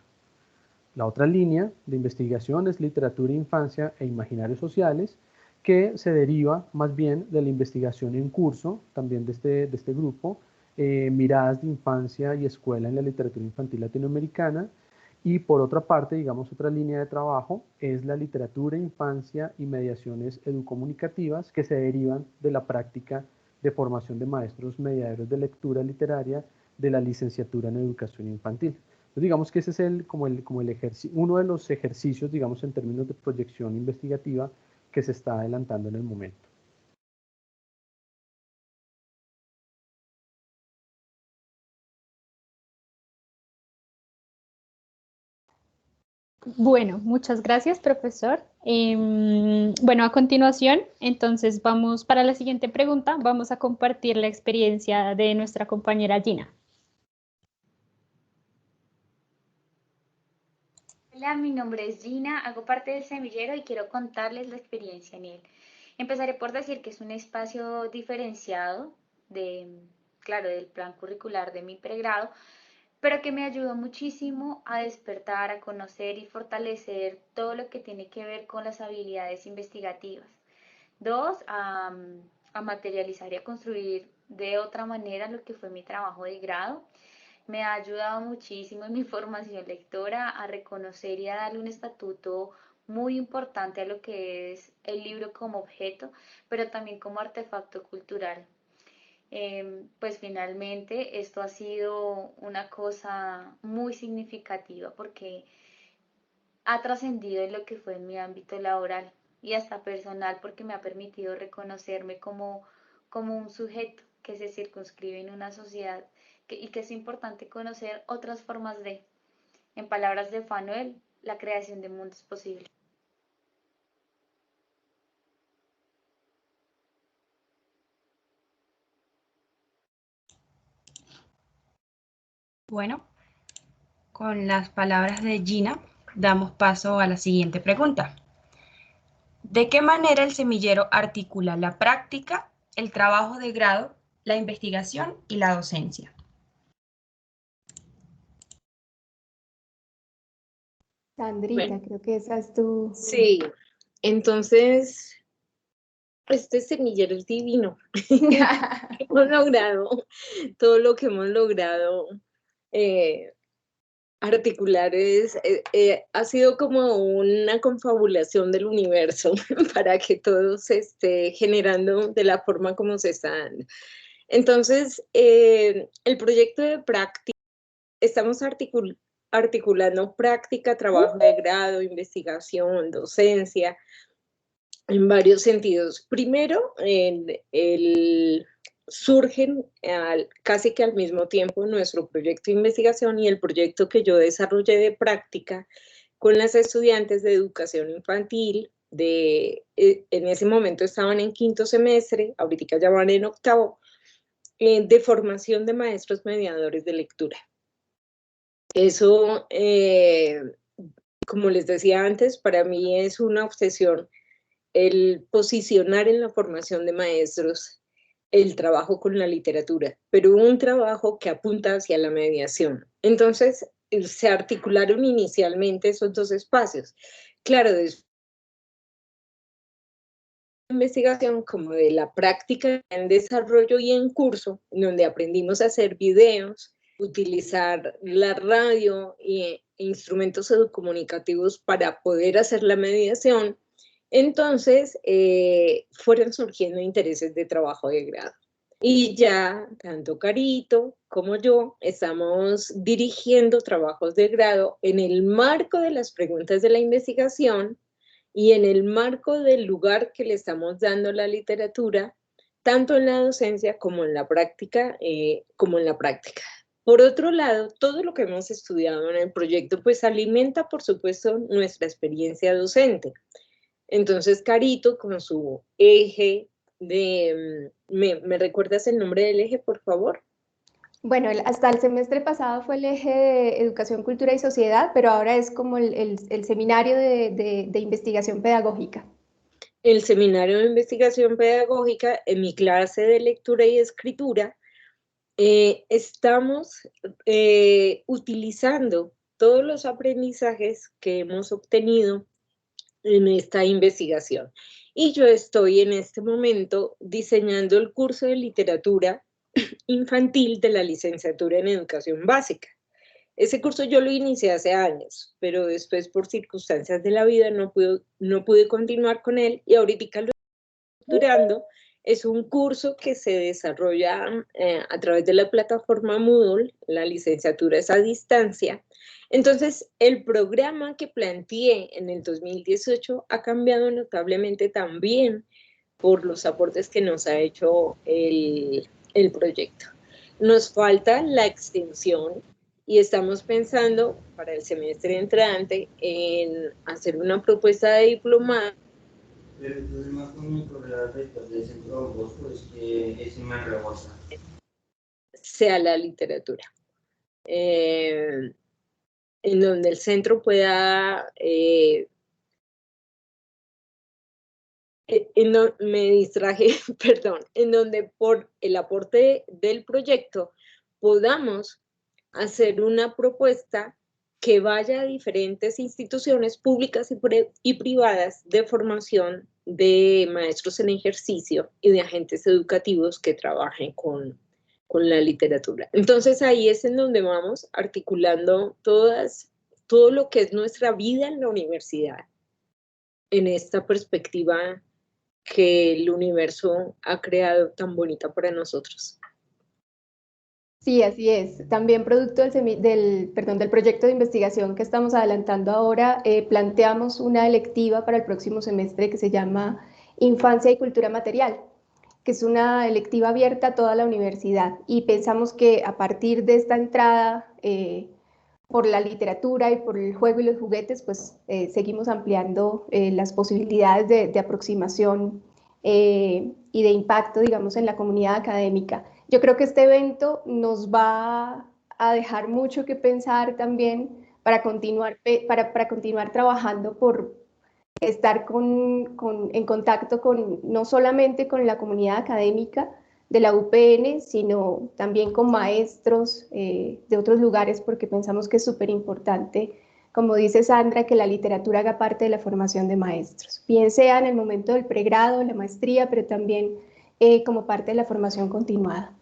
La otra línea de investigación es literatura, infancia e imaginarios sociales, que se deriva más bien de la investigación en curso, también de este grupo, miradas de infancia y escuela en la literatura infantil latinoamericana. Y por otra parte, digamos, otra línea de trabajo es la literatura, infancia y mediaciones educomunicativas, que se derivan de la práctica de formación de maestros mediadores de lectura literaria de la licenciatura en educación infantil. Entonces, digamos que ese es uno de los ejercicios, digamos, en términos de proyección investigativa que se está adelantando en el momento. Bueno, muchas gracias, profesor. Bueno, a continuación, entonces vamos para la siguiente pregunta. Vamos a compartir la experiencia de nuestra compañera Gina. Hola, mi nombre es Gina, hago parte del semillero y quiero contarles la experiencia en él. Empezaré por decir que es un espacio diferenciado claro, del plan curricular de mi pregrado, pero que me ayudó muchísimo a despertar, a conocer y fortalecer todo lo que tiene que ver con las habilidades investigativas. 2, a materializar y a construir de otra manera lo que fue mi trabajo de grado. Me ha ayudado muchísimo en mi formación lectora a reconocer y a darle un estatuto muy importante a lo que es el libro como objeto, pero también como artefacto cultural. Pues finalmente esto ha sido una cosa muy significativa porque ha trascendido en lo que fue en mi ámbito laboral y hasta personal, porque me ha permitido reconocerme como un sujeto que se circunscribe en una sociedad y que es importante conocer otras formas de, en palabras de Fanuel, la creación de mundos posibles. Bueno, con las palabras de Gina, damos paso a la siguiente pregunta. ¿De qué manera el semillero articula la práctica, el trabajo de grado, la investigación y la docencia? Sandrita, bueno, creo que esa es tu... Sí, entonces, este semillero es divino. Hemos logrado todo lo que hemos logrado articular ha sido como una confabulación del universo para que todo se esté generando de la forma como se está dando. Entonces, el proyecto de práctica, estamos articulando práctica, trabajo de grado, investigación, docencia, en varios sentidos. Primero, surgen casi que al mismo tiempo nuestro proyecto de investigación y el proyecto que yo desarrollé de práctica con las estudiantes de educación infantil. En ese momento estaban en 5º semestre, ahorita ya van en 8º, de formación de maestros mediadores de lectura. Eso, como les decía antes, para mí es una obsesión el posicionar en la formación de maestros el trabajo con la literatura, pero un trabajo que apunta hacia la mediación. Entonces, se articularon inicialmente esos dos espacios. Claro, de investigación como de la práctica en desarrollo y en curso, donde aprendimos a hacer videos, utilizar la radio e instrumentos educomunicativos para poder hacer la mediación. Entonces, fueron surgiendo intereses de trabajo de grado. Y ya, tanto Carito como yo, estamos dirigiendo trabajos de grado en el marco de las preguntas de la investigación y en el marco del lugar que le estamos dando a la literatura, tanto en la docencia como en la práctica, Por otro lado, todo lo que hemos estudiado en el proyecto pues alimenta, por supuesto, nuestra experiencia docente. Entonces, Carito, con su eje de... ¿Me recuerdas el nombre del eje, por favor? Bueno, hasta el semestre pasado fue el eje de Educación, Cultura y Sociedad, pero ahora es como el seminario de investigación pedagógica. El seminario de investigación pedagógica, en mi clase de lectura y escritura, estamos utilizando todos los aprendizajes que hemos obtenido en esta investigación. Y yo estoy en este momento diseñando el curso de literatura infantil de la licenciatura en educación básica. Ese curso yo lo inicié hace años, pero después por circunstancias de la vida no pude continuar con él y ahorita lo estoy estructurando. Es un curso que se desarrolla a través de la plataforma Moodle, la licenciatura es a distancia. Entonces, el programa que planteé en el 2018 ha cambiado notablemente también por los aportes que nos ha hecho el proyecto. Nos falta la extensión y estamos pensando para el semestre entrante en hacer una propuesta de diplomado. Pero entonces más con mi correo del Centro Don Bosco es que ese me rebosa. Sea la literatura. En donde el centro pueda... me distraje, perdón, en donde por el aporte del proyecto podamos hacer una propuesta que vaya a diferentes instituciones públicas y privadas de formación de maestros en ejercicio y de agentes educativos que trabajen con la literatura. Entonces ahí es en donde vamos articulando todo lo que es nuestra vida en la universidad, en esta perspectiva que el universo ha creado tan bonita para nosotros. Sí, así es. También producto del proyecto de investigación que estamos adelantando ahora, planteamos una electiva para el próximo semestre que se llama Infancia y Cultura Material, que es una electiva abierta a toda la universidad. Y pensamos que a partir de esta entrada por la literatura y por el juego y los juguetes, pues seguimos ampliando las posibilidades de aproximación y de impacto, digamos, en la comunidad académica. Yo creo que este evento nos va a dejar mucho que pensar también para continuar trabajando por estar en contacto no solamente con la comunidad académica de la UPN, sino también con maestros de otros lugares, porque pensamos que es súper importante, como dice Sandra, que la literatura haga parte de la formación de maestros, bien sea en el momento del pregrado, la maestría, pero también como parte de la formación continuada.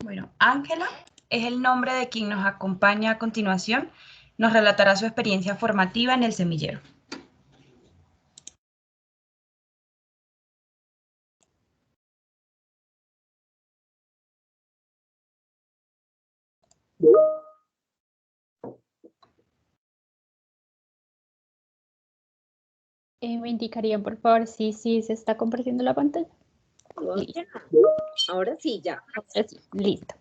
Bueno, Ángela es el nombre de quien nos acompaña a continuación. Nos relatará su experiencia formativa en el semillero. Me indicarían, por favor, si se está compartiendo la pantalla. Listo. Ahora sí, ya. Ahora sí, listo.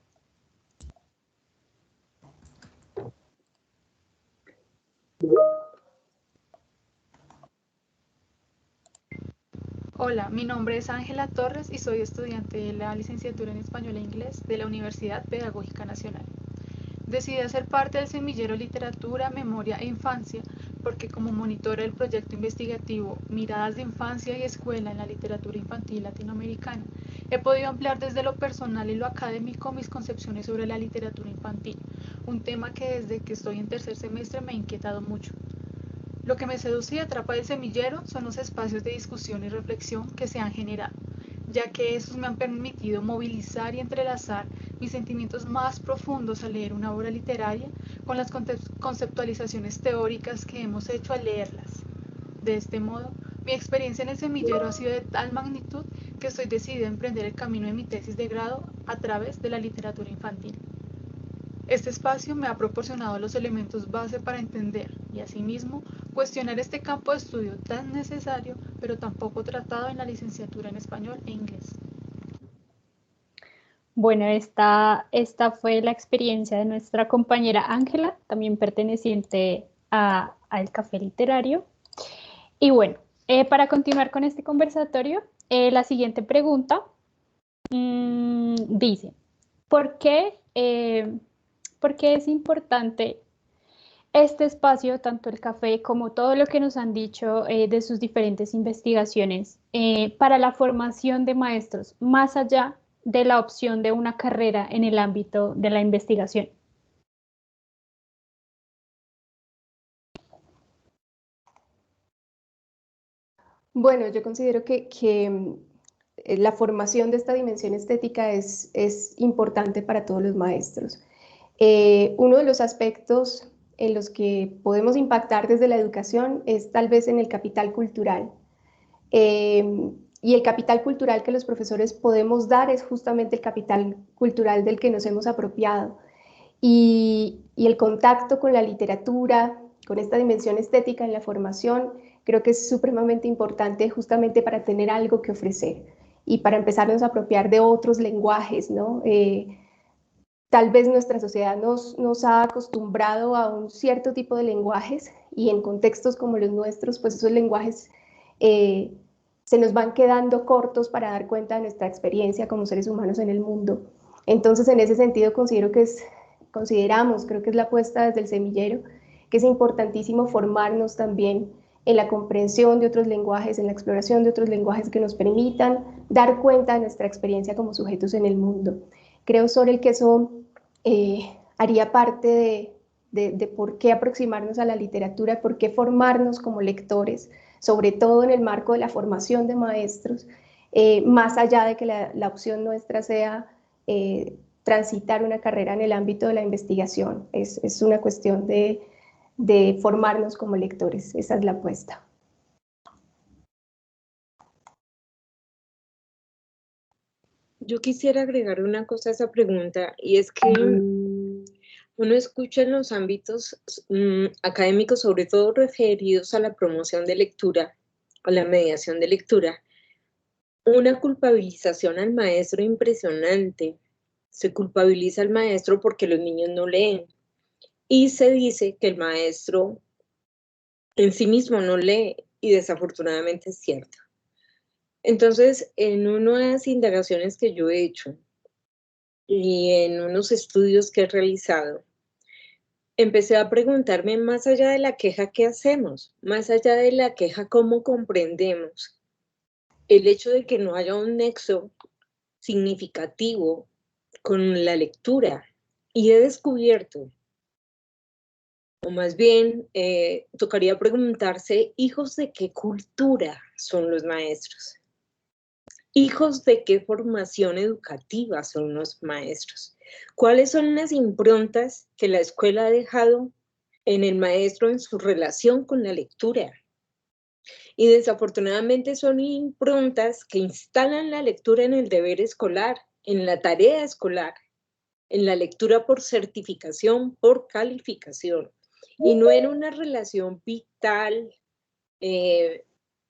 Hola, mi nombre es Ángela Torres y soy estudiante de la licenciatura en Español e Inglés de la Universidad Pedagógica Nacional. Decidí hacer parte del semillero Literatura, Memoria e Infancia porque como monitora del proyecto investigativo Miradas de Infancia y Escuela en la Literatura Infantil Latinoamericana, he podido ampliar desde lo personal y lo académico mis concepciones sobre la literatura infantil, un tema que desde que estoy en tercer semestre me ha inquietado mucho. Lo que me seduce y atrapa del semillero son los espacios de discusión y reflexión que se han generado, ya que esos me han permitido movilizar y entrelazar mis sentimientos más profundos al leer una obra literaria con las conceptualizaciones teóricas que hemos hecho al leerlas. De este modo, mi experiencia en el semillero ha sido de tal magnitud que estoy decidida a emprender el camino de mi tesis de grado a través de la literatura infantil. Este espacio me ha proporcionado los elementos base para entender y, asimismo, cuestionar este campo de estudio tan necesario, pero tan poco tratado en la licenciatura en Español e Inglés. Bueno, esta fue la experiencia de nuestra compañera Ángela, también perteneciente al Café Literario. Y bueno, para continuar con este conversatorio, la siguiente pregunta dice, ¿por qué es importante este espacio, tanto el café como todo lo que nos han dicho de sus diferentes investigaciones, para la formación de maestros, más allá de la opción de una carrera en el ámbito de la investigación? Bueno, yo considero que la formación de esta dimensión estética es importante para todos los maestros. Uno de los aspectos en los que podemos impactar desde la educación es tal vez en el capital cultural. Y el capital cultural que los profesores podemos dar es justamente el capital cultural del que nos hemos apropiado. Y el contacto con la literatura, con esta dimensión estética en la formación, creo que es supremamente importante justamente para tener algo que ofrecer y para empezarnos a apropiar de otros lenguajes, ¿no? Tal vez nuestra sociedad nos ha acostumbrado a un cierto tipo de lenguajes y en contextos como los nuestros, pues esos lenguajes se nos van quedando cortos para dar cuenta de nuestra experiencia como seres humanos en el mundo. Entonces, en ese sentido, creo que es la apuesta desde el semillero, que es importantísimo formarnos también en la comprensión de otros lenguajes, en la exploración de otros lenguajes que nos permitan dar cuenta de nuestra experiencia como sujetos en el mundo. Creo, Sorel, que eso haría parte de por qué aproximarnos a la literatura, por qué formarnos como lectores, sobre todo en el marco de la formación de maestros, más allá de que la opción nuestra sea transitar una carrera en el ámbito de la investigación. Es una cuestión de formarnos como lectores, esa es la apuesta. Yo quisiera agregar una cosa a esa pregunta, y es que uno escucha en los ámbitos académicos, sobre todo referidos a la promoción de lectura, a la mediación de lectura, una culpabilización al maestro impresionante. Se culpabiliza al maestro porque los niños no leen, y se dice que el maestro en sí mismo no lee, y desafortunadamente es cierto. Entonces, en unas indagaciones que yo he hecho y en unos estudios que he realizado, empecé a preguntarme, más allá de la queja, ¿qué hacemos? Más allá de la queja, ¿cómo comprendemos el hecho de que no haya un nexo significativo con la lectura? Y he descubierto, o más bien tocaría preguntarse, ¿hijos de qué cultura son los maestros? ¿Hijos de qué formación educativa son los maestros? ¿Cuáles son las improntas que la escuela ha dejado en el maestro en su relación con la lectura? Y desafortunadamente son improntas que instalan la lectura en el deber escolar, en la tarea escolar, en la lectura por certificación, por calificación, y no en una relación vital,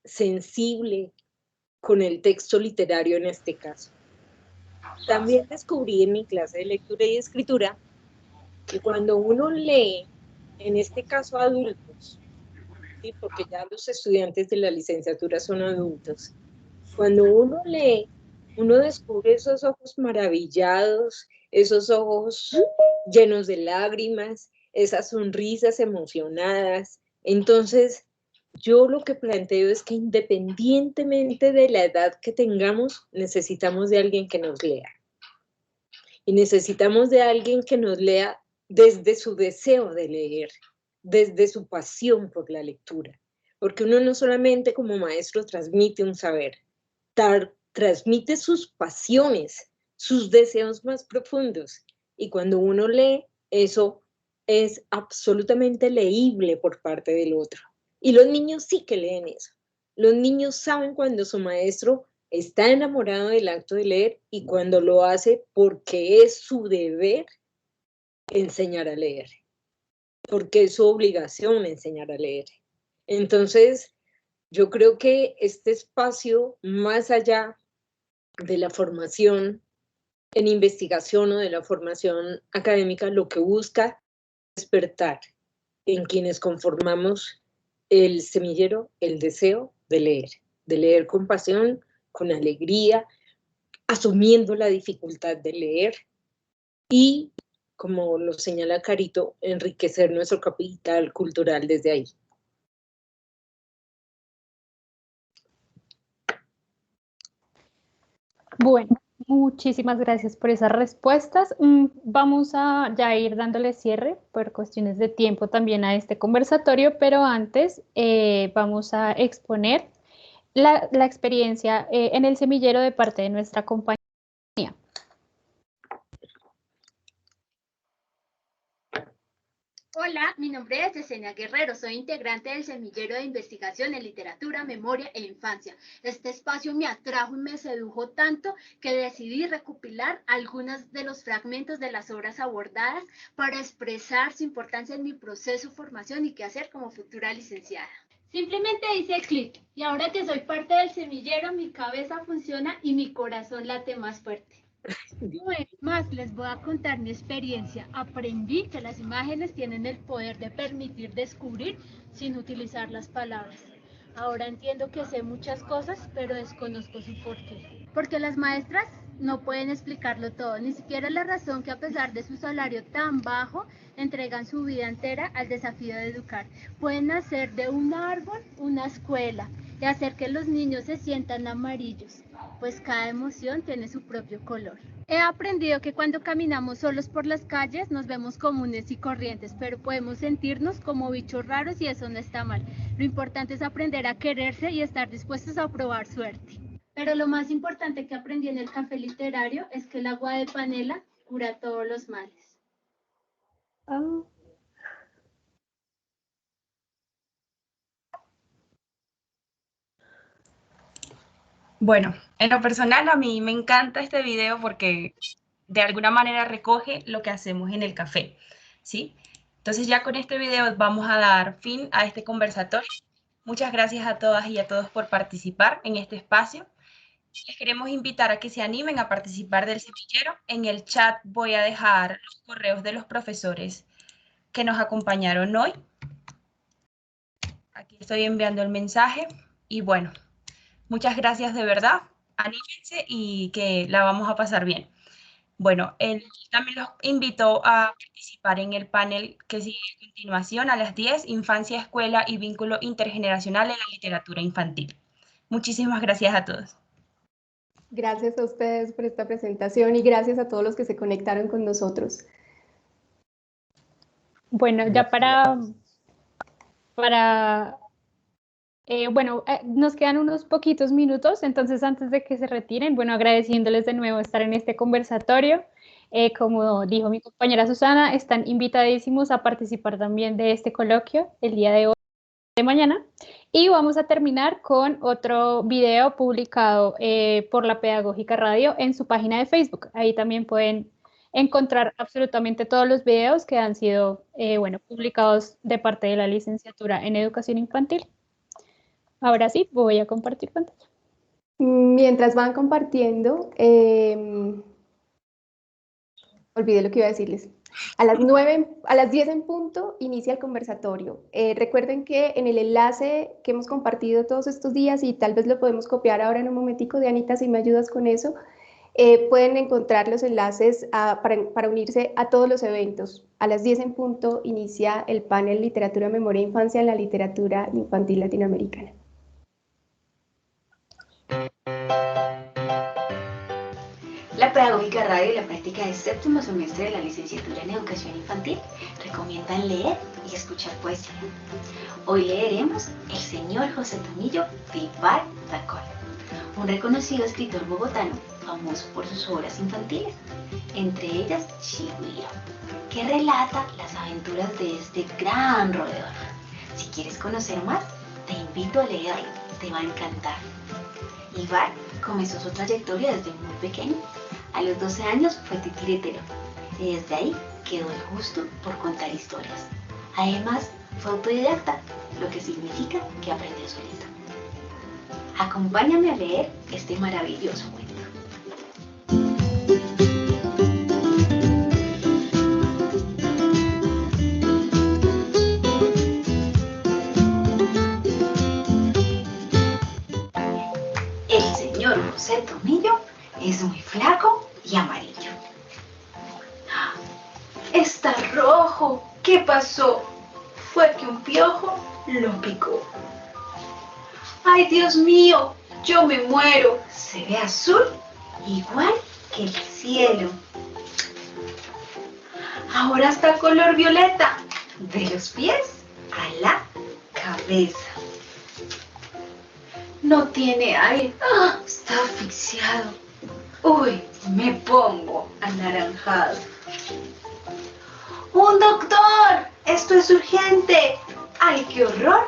sensible, con el texto literario en este caso. También descubrí en mi clase de lectura y escritura que cuando uno lee, en este caso adultos, ¿sí? Porque ya los estudiantes de la licenciatura son adultos, cuando uno lee, uno descubre esos ojos maravillados, esos ojos llenos de lágrimas, esas sonrisas emocionadas. Entonces, yo lo que planteo es que independientemente de la edad que tengamos, necesitamos de alguien que nos lea. Y necesitamos de alguien que nos lea desde su deseo de leer, desde su pasión por la lectura. Porque uno no solamente como maestro transmite un saber, transmite sus pasiones, sus deseos más profundos. Y cuando uno lee, eso es absolutamente leíble por parte del otro. Y los niños sí que leen eso. Los niños saben cuando su maestro está enamorado del acto de leer y cuando lo hace porque es su deber enseñar a leer, porque es su obligación enseñar a leer. Entonces, yo creo que este espacio, más allá de la formación en investigación o de la formación académica lo que busca despertar en quienes conformamos el semillero el deseo de leer con pasión, con alegría, asumiendo la dificultad de leer y, como lo señala Carito, enriquecer nuestro capital cultural desde ahí. Bueno, muchísimas gracias por esas respuestas. Vamos a ya ir dándole cierre por cuestiones de tiempo también a este conversatorio, pero antes vamos a exponer la experiencia en el semillero de parte de nuestra compañía. Hola, mi nombre es Yesenia Guerrero, soy integrante del Semillero de Investigación en Literatura, Memoria e Infancia. Este espacio me atrajo y me sedujo tanto que decidí recopilar algunos de los fragmentos de las obras abordadas para expresar su importancia en mi proceso de formación y qué hacer como futura licenciada. Simplemente hice clic y ahora que soy parte del semillero, mi cabeza funciona y mi corazón late más fuerte. Más les voy a contar mi experiencia. Aprendí que las imágenes tienen el poder de permitir descubrir sin utilizar las palabras. Ahora entiendo que sé muchas cosas, pero desconozco su porqué. Porque las maestras no pueden explicarlo todo, ni siquiera la razón que a pesar de su salario tan bajo, entregan su vida entera al desafío de educar. Pueden hacer de un árbol una escuela y hacer que los niños se sientan amarillos, pues cada emoción tiene su propio color. He aprendido que cuando caminamos solos por las calles nos vemos comunes y corrientes, pero podemos sentirnos como bichos raros y eso no está mal. Lo importante es aprender a quererse y estar dispuestos a probar suerte. Pero lo más importante que aprendí en el café literario es que el agua de panela cura todos los males. Bueno, en lo personal a mí me encanta este video porque de alguna manera recoge lo que hacemos en el café, ¿sí? Entonces ya con este video vamos a dar fin a este conversatorio. Muchas gracias a todas y a todos por participar en este espacio. Les queremos invitar a que se animen a participar del semillero. En el chat voy a dejar los correos de los profesores que nos acompañaron hoy. Aquí estoy enviando el mensaje y bueno, muchas gracias de verdad. Anímense y que la vamos a pasar bien. Bueno, también los invito a participar en el panel que sigue a continuación a las 10, Infancia, Escuela y Vínculo Intergeneracional en la Literatura Infantil. Muchísimas gracias a todos. Gracias a ustedes por esta presentación y gracias a todos los que se conectaron con nosotros. Bueno, ya nos quedan unos poquitos minutos, entonces antes de que se retiren, bueno, agradeciéndoles de nuevo estar en este conversatorio. Como dijo mi compañera Susana, están invitadísimos a participar también de este coloquio el día de hoy, de mañana. Y vamos a terminar con otro video publicado por la Pedagógica Radio en su página de Facebook. Ahí también pueden encontrar absolutamente todos los videos que han sido publicados de parte de la licenciatura en Educación Infantil. Ahora sí, voy a compartir pantalla. Mientras van compartiendo, olvidé lo que iba a decirles. A las 10 en punto inicia el conversatorio. Recuerden que en el enlace que hemos compartido todos estos días, y tal vez lo podemos copiar ahora en un momentico, Dianita, si me ayudas con eso, pueden encontrar los enlaces para unirse a todos los eventos. A las 10 en punto inicia el panel Literatura, Memoria e Infancia en la Literatura Infantil Latinoamericana. La Pedagógica Radio y la práctica de séptimo semestre de la licenciatura en Educación Infantil recomiendan leer y escuchar poesía. Hoy leeremos El Señor José Tomillo de Ibar Dacol, un reconocido escritor bogotano famoso por sus obras infantiles, entre ellas Chigüiro, que relata las aventuras de este gran roedor. Si quieres conocer más, te invito a leerlo, te va a encantar. Ibar comenzó su trayectoria desde muy pequeño. A los 12 años fue titiritero y desde ahí quedó el gusto por contar historias. Además, fue autodidacta, lo que significa que aprendió solito. Acompáñame a leer este maravilloso cuento. Está rojo. ¿Qué pasó? Fue que un piojo lo picó. ¡Ay, Dios mío! Yo me muero. Se ve azul, igual que el cielo. Ahora está color violeta, de los pies a la cabeza. No tiene aire. ¡Ah! Está asfixiado. Uy, me pongo anaranjado. ¡Un doctor! ¡Esto es urgente! ¡Ay, qué horror!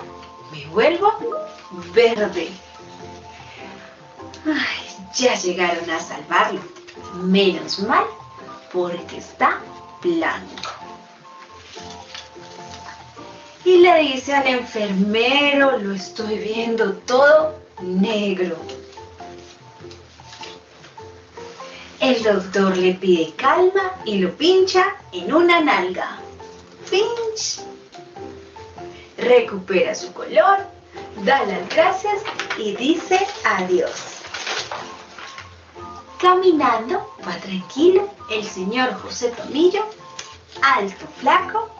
Me vuelvo verde. Ay, ya llegaron a salvarlo. Menos mal, porque está blanco. Y le dice al enfermero, lo estoy viendo todo negro. El doctor le pide calma y lo pincha en una nalga. ¡Pinch! Recupera su color, da las gracias y dice adiós. Caminando va tranquilo el señor José Tomillo, alto, flaco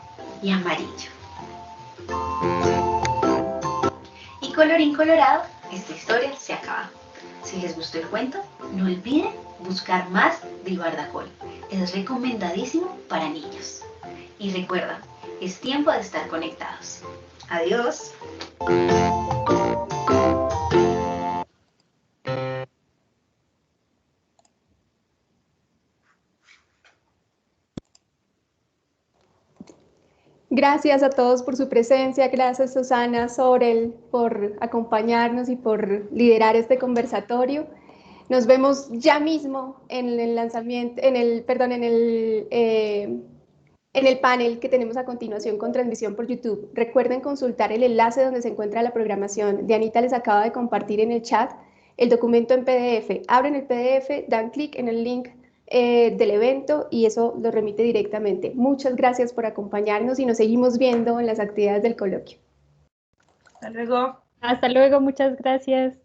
y amarillo. Y colorín colorado, esta historia se acaba. Si les gustó el cuento, no olviden buscar más de Bardacol. Es recomendadísimo para niños. Y recuerda, es tiempo de estar conectados. Adiós. Gracias a todos por su presencia, gracias Susana, Sorel, por acompañarnos y por liderar este conversatorio. Nos vemos ya mismo en el lanzamiento, en el panel que tenemos a continuación con transmisión por YouTube. Recuerden consultar el enlace donde se encuentra la programación. Dianita les acaba de compartir en el chat el documento en PDF. Abren el PDF, dan clic en el link del evento y eso lo remite directamente. Muchas gracias por acompañarnos y nos seguimos viendo en las actividades del coloquio. Hasta luego. Hasta luego, muchas gracias.